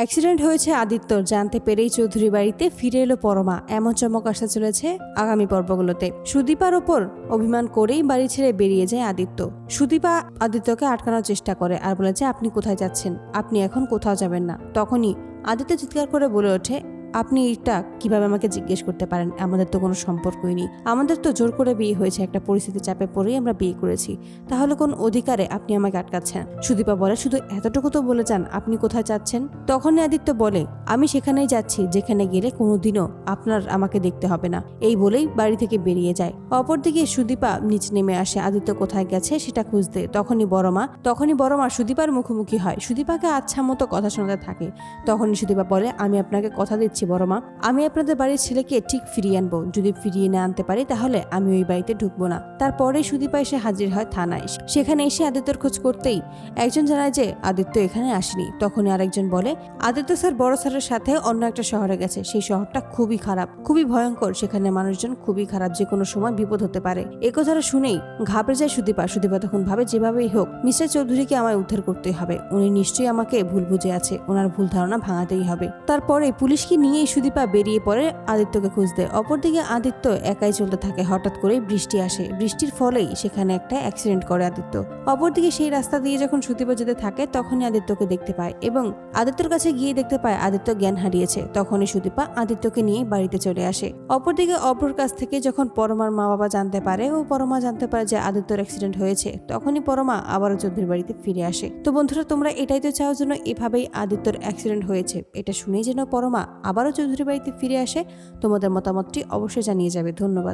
Accident হয়েছে আদিত্যর জানতে পেরেই চৌধুরী বাড়িতে ফিরে এলো পরমা। এমন চমক আসতে চলেছে আগামী পর্বগুলোতে। সুদীপার ওপর অভিমান করেই বাড়ি ছেড়ে বেরিয়ে যায় আদিত্য। সুদীপা আদিত্যকে আটকানোর চেষ্টা করে আর বলেছে, আপনি কোথায় যাচ্ছেন, আপনি এখন কোথাও যাবেন না। তখনই আদিত্য চিৎকার করে বলে ওঠে, আপনি এটা কিভাবে আমাকে জিজ্ঞেস করতে পারেন? আমাদের তো কোনো সম্পর্কই নেই, আমাদের তো জোর করে বিয়ে হয়েছে, একটা পরিস্থিতি চাপে পড়েই আমরা বিয়ে করেছি, তাহলে কোন অধিকারে আপনি আমাকে আটকাচ্ছেন? সুদীপা বলে, শুধু এতটুকু তো বলে যান আপনি কোথায় যাচ্ছেন। তখনই আদিত্য বলে, আমি সেখানেই যাচ্ছি যেখানে গেলে কোনোদিনও আপনার আমাকে দেখতে হবে না। এই বলেই বাড়ি থেকে বেরিয়ে যায়। অপরদিকে সুদীপা নিচে নেমে আসে আদিত্য কোথায় গেছে সেটা খুঁজতে। তখনই বড় মা সুদীপার মুখোমুখি হয়। সুদীপাকে আচ্ছা মতো কথা শোনাতে থাকে। তখনই সুদীপা বলে, আমি আপনাকে কথা দিচ্ছি বড় মা, আমি আপনাদের বাড়ির ছেলেকে ঠিক ফিরিয়ে আনবো। যদি ফিরিয়ে না আনতে পারি তাহলে আমি ওই বাড়িতে ঢুকবো না। তারপরে সুদীপা এসে হাজির হয় থানায়। সেখানে এসে আদিত্যর খোঁজ করতেই একজন জানায় যে আদিত্য এখানে আসেনি। তখনই আরেকজন বলে, আদিত্য স্যার বড় স্যারের সাথে অন্য একটা শহরে গেছে, সেই শহরটা খুবই খারাপ, খুবই ভয়ঙ্কর, সেখানে মানুষজন খুবই খারাপ, যে কোনো সময় বিপদ হতে পারে। এ কথাটা শুনেই ঘাবড়ে যায় সুদীপা। সুদীপা তখন ভাবে, যেভাবেই হোক মিস্টার চৌধুরীকে আমায় উদ্ধার করতে হবে। উনি নিশ্চয়ই আমাকে ভুল বুঝে আছে, ওনার ভুল ধারণা ভাঙাতেই হবে। তারপরে পুলিশকে নিয়েই সুদীপা বেরিয়ে পড়ে আদিত্যকে খুঁজতে। অপরদিকে আদিত্য একাই চলতে থাকে। হঠাৎ করেই বৃষ্টি আসে। বৃষ্টির ফলেই সেখানে একটা অ্যাক্সিডেন্ট করে আদিত্য। অপরদিকে সেই রাস্তা দিয়ে যখন সুদীপা যেতে থাকে তখনই আদিত্যকে দেখতে পায় এবং আদিত্যর কাছে গিয়ে দেখতে পায় আদিত্য জ্ঞান হারিয়েছে। তখনই সুদীপা আদিত্যকে নিয়ে বাড়িতে চলে আসে। অপরদিকে অপর কাছ থেকে যখন পরমার মা বাবা জানতে পারে ও পরমা জানতে পারে যে আদিত্যর অ্যাক্সিডেন্ট হয়েছে, তখনই পরমা আবারও চৌধুরীর বাড়িতে ফিরে আসে। তো বন্ধুরা, তোমরা এটাই তো চাও যেন এভাবেই আদিত্যর অ্যাক্সিডেন্ট হয়েছে, এটা শুনেই যেন পরমা আবারও চৌধুরী বাড়িতে ফিরে আসে। তোমাদের মতামতটি অবশ্যই জানিয়ে যাবে। ধন্যবাদ।